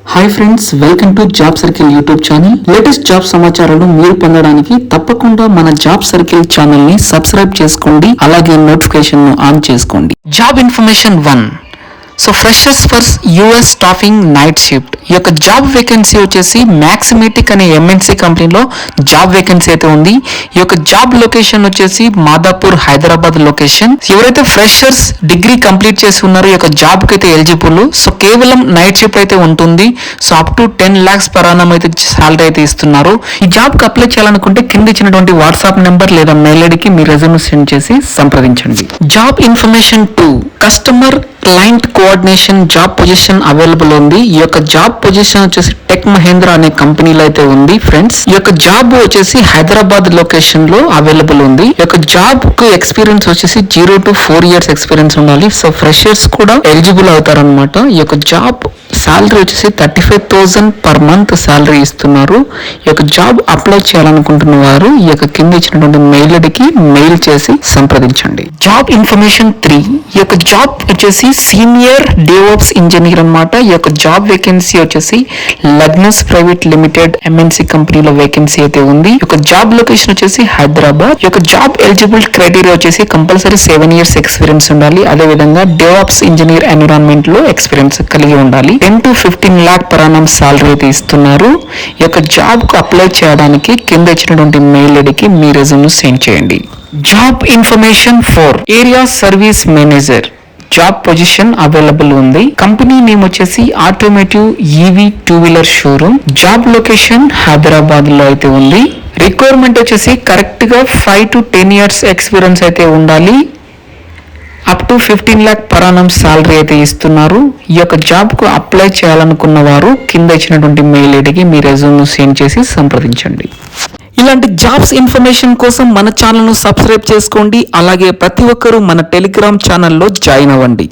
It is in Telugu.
Hi friends, welcome to job circle YouTube channel. Latest job సమాచారాలు మీరు పొందడానికి తప్పకుండా మన జాబ్ సర్కిల్ ఛానల్ ని సబ్స్క్రైబ్ చేసుకోండి. అలాగే నోటిఫికేషన్ ను ఆన్ చేసుకోండి. Job information 1. So freshers for US staffing night shift. ఈ యొక్క జాబ్ వేకెన్సీ వచ్చేసి మ్యాక్సిమేటిక్ అనే ఎంఎన్సీ కంపెనీలో జాబ్ వేకెన్సీ అయితే ఉంది. ఈ యొక్క జాబ్ లొకేషన్ వచ్చేసి మాదాపూర్, హైదరాబాద్ లొకేషన్. ఎవరైతే ఫ్రెషర్స్ డిగ్రీ కంప్లీట్ చేసి ఉన్నారో ఈ యొక్క జాబ్ కి అయితే ఎలిజిబుల్. సో కేవలం నైట్ షిఫ్ట్ అయితే ఉంటుంది. So up to 10 lakhs per annum అయితే సాలరీ అయితే ఇస్తున్నారు. ఈ జాబ్ కి అప్లై చేయాలనుకుంటే కింద ఇచ్చినటువంటి వాట్సాప్ నెంబర్ లేదా మెయిల్ ఐడికి మీ రెజ్యూమ్ సెండ్ చేసి సంప్రదించండి. Job information 2. Customer client coordination job position available ఉంది. ఈ యొక్క జాబ్ పొజిషన్ వచ్చేసి టెక్ మహేంద్ర అనే కంపెనీలో అయితే ఉంది ఫ్రెండ్స్. ఈ యొక్క జాబ్ వచ్చేసి హైదరాబాద్ లొకేషన్ లో అవైలబుల్ ఉంది. ఈ యొక్క జాబ్ కు ఎక్స్పీరియన్స్ వచ్చేసి 0 to 4 years ఎక్స్పీరియన్స్ ఉండాలి. సో ఫ్రెషర్స్ కూడా ఎలిజిబుల్ అవుతారనమాట. ఈ యొక్క జాబ్ శాలరీ వచ్చేసి 35,000 per month శాలరీ ఇస్తున్నారు. ఈ యొక్క జాబ్ అప్లై చేయాలనుకుంటున్న వారు ఈ యొక్క కింద ఇచ్చినటువంటి మెయిల్ ఐడికి మెయిల్ చేసి సంప్రదించండి. Job information 3. ఈ యొక్క జాబ్ వచ్చేసి సీనియర్ డెవాప్స్ ఇంజనీర్ అన్నమాట. ఈ యొక్క జాబ్ వేకెన్సీ వచ్చేసి లగ్నస్ ప్రైవేట్ లిమిటెడ్ ఎంఎన్సీ కంపెనీలో వేకెన్సీ అయితే ఉంది. ఈ యొక్క జాబ్ లొకేషన్ వచ్చేసి హైదరాబాద్. ఈ యొక్క జాబ్ ఎలిజిబుల్ క్రైటీరియా వచ్చేసి కంపల్సరీ 7 years ఎక్స్పీరియన్స్ ఉండాలి. అదే విధంగా డెవాప్స్ ఇంజనీర్ ఎన్విరాన్మెంట్ లో ఎక్స్పీరియన్స్ కలిగి ఉండాలి. 10 to 15 lakh per annum salary అయితే ఇస్తున్నారు. ఈ యొక్క జాబ్ కు అప్లై చేయడానికి కింద ఇచ్చినటువంటి మెయిల్ ఐడికి మీ రెజ్యూమ్ సెండ్ చేయండి. Job information 4. Area service manager job position available ఉంది. కంపెనీ నేమ్ వచ్చేసి automotive EV 2-wheeler showroom. Job location Hyderabad లో అయితే ఉంది. రిక్వైర్మెంట్ వచ్చేసి కరెక్ట్ గా 5 to 10 years ఎక్స్పీరియన్స్ అయితే ఉండాలి. Up to 15 lakh per annum salary అయితే ఇస్తున్నారు. ఈ యొక్క జాబ్ కు అప్లై చేయాలనుకున్న వారు కింద ఇచ్చినటువంటి మెయిల్ ఐడికి మీ రెజ్యూమ్ సెండ్ చేసి సంప్రదించండి. ఇలాంటి జాబ్స్ ఇన్ఫర్మేషన్ కోసం మన ఛానల్ ను సబ్స్క్రైబ్ చేసుకోండి. అలాగే ప్రతి ఒక్కరూ మన టెలిగ్రామ్ ఛానల్లో జాయిన్ అవ్వండి.